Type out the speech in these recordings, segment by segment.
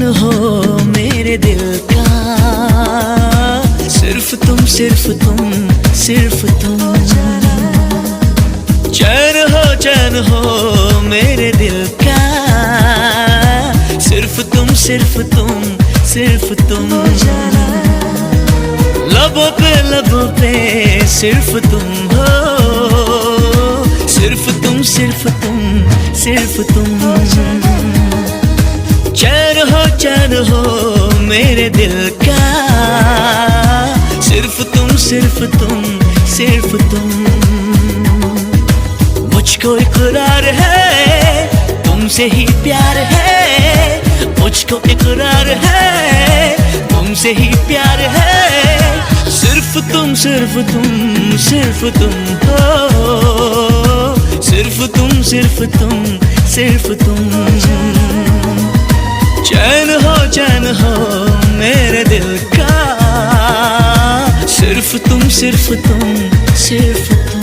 चैन हो मेरे दिल का, सिर्फ तुम सिर्फ तुम सिर्फ तुम। चैन हो मेरे दिल का, सिर्फ तुम सिर्फ तुम सिर्फ तुम। लबों पे सिर्फ तुम हो, सिर्फ तुम सिर्फ तुम सिर्फ तुम। चैन हो मेरे दिल का, सिर्फ तुम सिर्फ तुम सिर्फ तुम। मुझको इकरार है तुमसे ही प्यार है, मुझको इकरार है तुमसे ही प्यार है। सिर्फ तुम सिर्फ तुम सिर्फ तुम हो, सिर्फ तुम सिर्फ तुम सिर्फ तुम। चैन हो मेरे दिल का, सिर्फ तुम सिर्फ तुम सिर्फ तुम।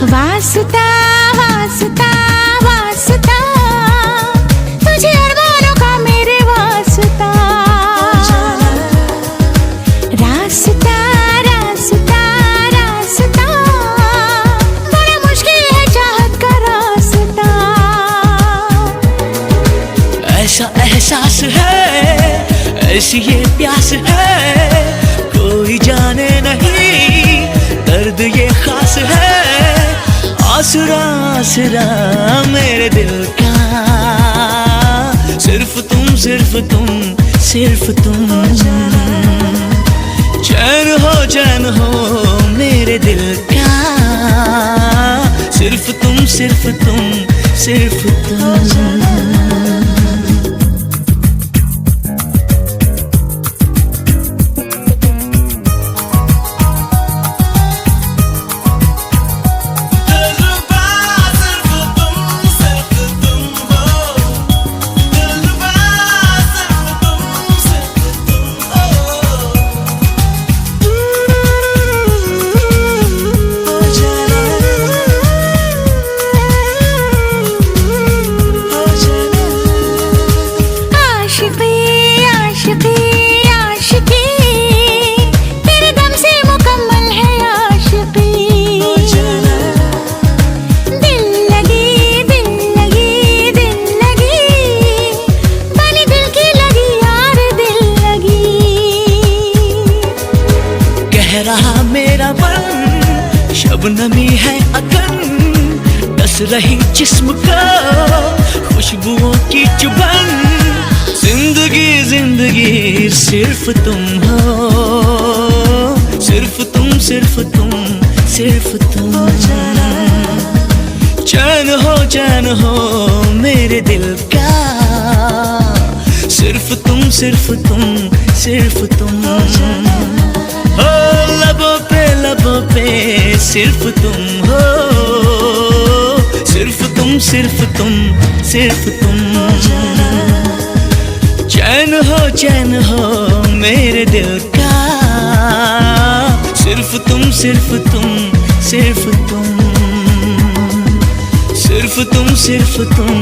वास्ता वास्ता वास्ता, तुझे अरमानों का मेरे वास्ता। रास्ता रास्ता रास्ता, बड़ा मुश्किल है चाहत का रास्ता। ऐसा एहसास है ऐसी ये प्यास है, कोई जाने नहीं दर्द ये खास है। आसरा आसरा मेरे दिल का, सिर्फ तुम सिर्फ तुम सिर्फ तुम। चैन हो मेरे दिल का, सिर्फ तुम सिर्फ तुम सिर्फ तुम। रहा मेरा मन शबनमी है अगन, डस रही जिस्म का खुशबुओं की चुभन। जिंदगी जिंदगी सिर्फ तुम हो, सिर्फ तुम सिर्फ तुम सिर्फ तुम। चैन हो मेरे दिल का, सिर्फ तुम सिर्फ तुम सिर्फ तुम। लबों पे सिर्फ तुम हो, सिर्फ तुम सिर्फ तुम सिर्फ तुम। चैन हो मेरे दिल का, सिर्फ तुम सिर्फ तुम सिर्फ तुम। सिर्फ तुम सिर्फ तुम।